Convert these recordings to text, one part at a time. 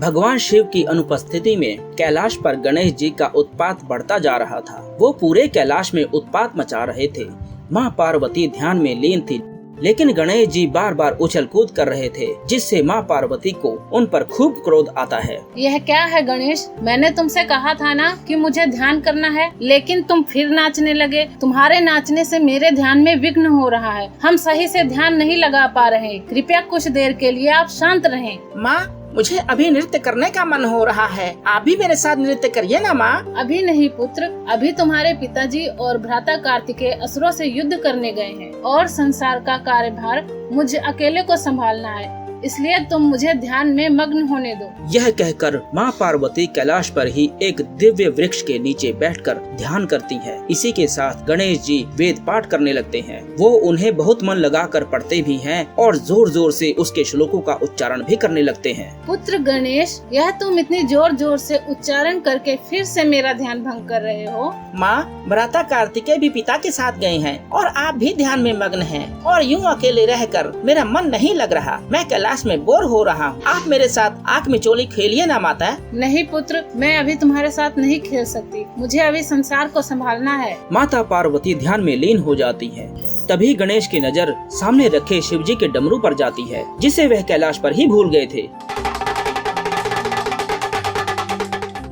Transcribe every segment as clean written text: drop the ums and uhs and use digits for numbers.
भगवान शिव की अनुपस्थिति में कैलाश पर गणेश जी का उत्पात बढ़ता जा रहा था। वो पूरे कैलाश में उत्पात मचा रहे थे। माँ पार्वती ध्यान में लीन थी, लेकिन गणेश जी बार बार उछल कूद कर रहे थे, जिससे माँ पार्वती को उन पर खूब क्रोध आता है। यह क्या है गणेश? मैंने तुमसे कहा था ना कि मुझे ध्यान करना है, लेकिन तुम फिर नाचने लगे। तुम्हारे नाचने से मेरे ध्यान में विघ्न हो रहा है। हम सही से ध्यान नहीं लगा पा रहे। कृपया कुछ देर के लिए आप शांत रहें। माँ, मुझे अभी नृत्य करने का मन हो रहा है। आप भी मेरे साथ नृत्य करिए ना माँ। अभी नहीं पुत्र, अभी तुम्हारे पिताजी और भ्राता कार्तिकेय असुरों से युद्ध करने गए हैं और संसार का कार्यभार मुझे अकेले को संभालना है, इसलिए तुम मुझे ध्यान में मग्न होने दो। यह कहकर माँ पार्वती कैलाश पर ही एक दिव्य वृक्ष के नीचे बैठकर ध्यान करती हैं। इसी के साथ गणेश जी वेद पाठ करने लगते हैं। वो उन्हें बहुत मन लगाकर पढ़ते भी हैं और जोर जोर से उसके श्लोकों का उच्चारण भी करने लगते हैं। पुत्र गणेश, यह तुम इतनी जोर जोर से उच्चारण करके फिर से मेरा ध्यान भंग कर रहे हो। माँ, भ्राता कार्तिकेय भी पिता के साथ गए हैं और आप भी ध्यान में मग्न हैं और यूँ अकेले रहकर मेरा मन नहीं लग रहा। मैं कैलाश में बोर हो रहा हूँ। आप मेरे साथ आँख मिचोली खेलिए ना माता। नहीं पुत्र, मैं अभी तुम्हारे साथ नहीं खेल सकती। मुझे अभी संसार को संभालना है। माता पार्वती ध्यान में लीन हो जाती है। तभी गणेश की नजर सामने रखे शिव जी के डमरू पर जाती है, जिसे वह कैलाश पर ही भूल गए थे।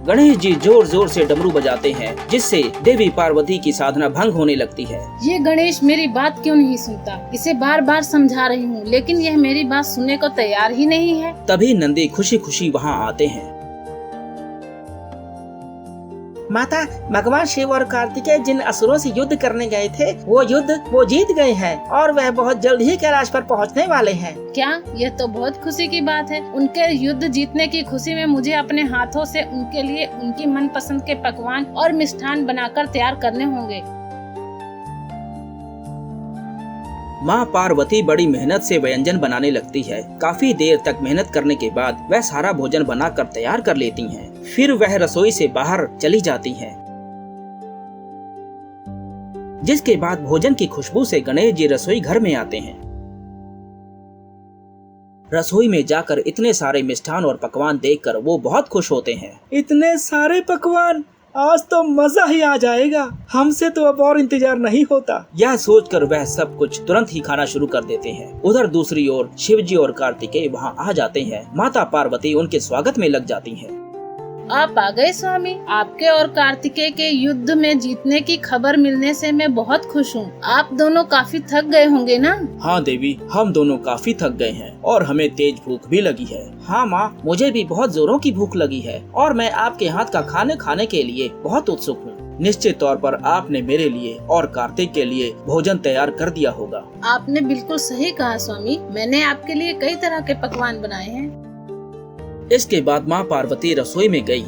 गणेश जी जोर जोर से डमरू बजाते हैं, जिससे देवी पार्वती की साधना भंग होने लगती है। ये गणेश मेरी बात क्यों नहीं सुनता? इसे बार बार समझा रही हूँ, लेकिन यह मेरी बात सुनने को तैयार ही नहीं है। तभी नंदी खुशी खुशी वहाँ आते हैं। माता, भगवान शिव और कार्तिकेय जिन असुरों से युद्ध करने गए थे, वो युद्ध वो जीत गए हैं और वह बहुत जल्द ही कैलाश पर पहुंचने वाले हैं। क्या? यह तो बहुत खुशी की बात है। उनके युद्ध जीतने की खुशी में मुझे अपने हाथों से उनके लिए उनकी मनपसंद के पकवान और मिष्ठान बनाकर तैयार करने होंगे। माँ पार्वती बड़ी मेहनत से व्यंजन बनाने लगती है। काफी देर तक मेहनत करने के बाद वह सारा भोजन बनाकर तैयार कर लेती हैं। फिर वह रसोई से बाहर चली जाती हैं, जिसके बाद भोजन की खुशबू से गणेश जी रसोई घर में आते हैं। रसोई में जाकर इतने सारे मिष्ठान और पकवान देखकर वो बहुत खुश होते हैं। इतने सारे पकवान, आज तो मजा ही आ जाएगा। हमसे तो अब और इंतजार नहीं होता। यह सोचकर वह सब कुछ तुरंत ही खाना शुरू कर देते हैं। उधर दूसरी ओर शिवजी और कार्तिकेय वहां आ जाते हैं। माता पार्वती उनके स्वागत में लग जाती हैं। आप आ गए स्वामी। आपके और कार्तिकेय के युद्ध में जीतने की खबर मिलने से मैं बहुत खुश हूँ। आप दोनों काफी थक गए होंगे ना? हाँ देवी, हम दोनों काफी थक गए हैं और हमें तेज भूख भी लगी है। हाँ माँ, मुझे भी बहुत जोरों की भूख लगी है और मैं आपके हाथ का खाने खाने के लिए बहुत उत्सुक हूँ। निश्चित तौर पर आपने मेरे लिए और कार्तिक के लिए भोजन तैयार कर दिया होगा। आपने बिल्कुल सही कहा स्वामी। मैंने आपके लिए कई तरह के पकवान बनाए हैं। इसके बाद माँ पार्वती रसोई में गई,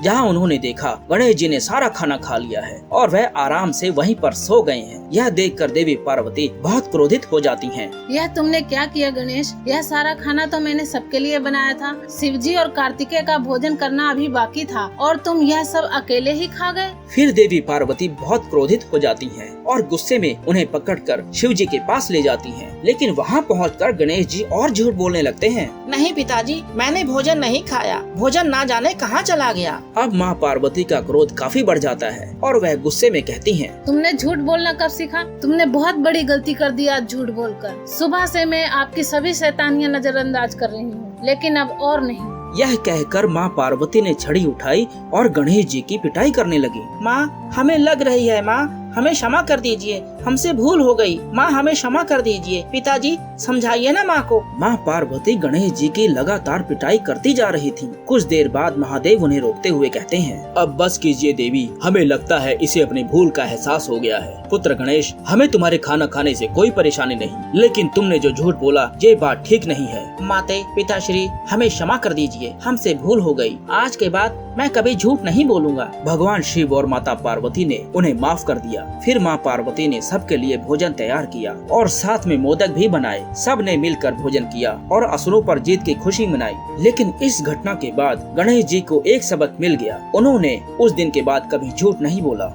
जहाँ उन्होंने देखा गणेश जी ने सारा खाना खा लिया है और वह आराम से वहीं पर सो गए हैं। यह देखकर देवी पार्वती बहुत क्रोधित हो जाती हैं। यह तुमने क्या किया गणेश? यह सारा खाना तो मैंने सबके लिए बनाया था। शिवजी और कार्तिकेय का भोजन करना अभी बाकी था और तुम यह सब अकेले ही खा गए। फिर देवी पार्वती बहुत क्रोधित हो जाती हैं और गुस्से में उन्हें पकड़कर शिवजी के पास ले जाती हैं। लेकिन वहाँ पहुँचकर गणेश जी और झूठ बोलने लगते हैं। नहीं पिताजी, मैंने भोजन नहीं खाया। भोजन ना जाने कहाँ चला गया। अब माँ पार्वती का क्रोध काफी बढ़ जाता है और वह गुस्से में कहती हैं, तुमने झूठ बोलना कब सीखा? तुमने बहुत बड़ी गलती कर दी आज झूठ बोलकर। सुबह से मैं आपकी सभी शैतानियां नजरअंदाज कर रही हूँ, लेकिन अब और नहीं। यह कहकर माँ पार्वती ने छड़ी उठाई और गणेश जी की पिटाई करने लगी। माँ, हमें लग रही है। माँ, हमें क्षमा कर दीजिए, हमसे भूल हो गई। माँ, हमें क्षमा कर दीजिए। पिताजी, समझाइए ना माँ को। माँ पार्वती गणेश जी की लगातार पिटाई करती जा रही थी। कुछ देर बाद महादेव उन्हें रोकते हुए कहते हैं, अब बस कीजिए देवी, हमें लगता है इसे अपनी भूल का एहसास हो गया है। पुत्र गणेश, हमें तुम्हारे खाना खाने से कोई परेशानी नहीं, लेकिन तुमने जो झूठ बोला ये बात ठीक नहीं है। माते पिताश्री, हमें क्षमा कर दीजिए, हमसे भूल हो गई। आज के बाद मैं कभी झूठ नहीं बोलूंगा। भगवान शिव और माता पार्वती ने उन्हें माफ कर दिया। फिर माँ पार्वती ने सबके लिए भोजन तैयार किया और साथ में मोदक भी बनाए। सब ने मिलकर भोजन किया और असुरों पर जीत की खुशी मनाई। लेकिन इस घटना के बाद गणेश जी को एक सबक मिल गया। उन्होंने उस दिन के बाद कभी झूठ नहीं बोला।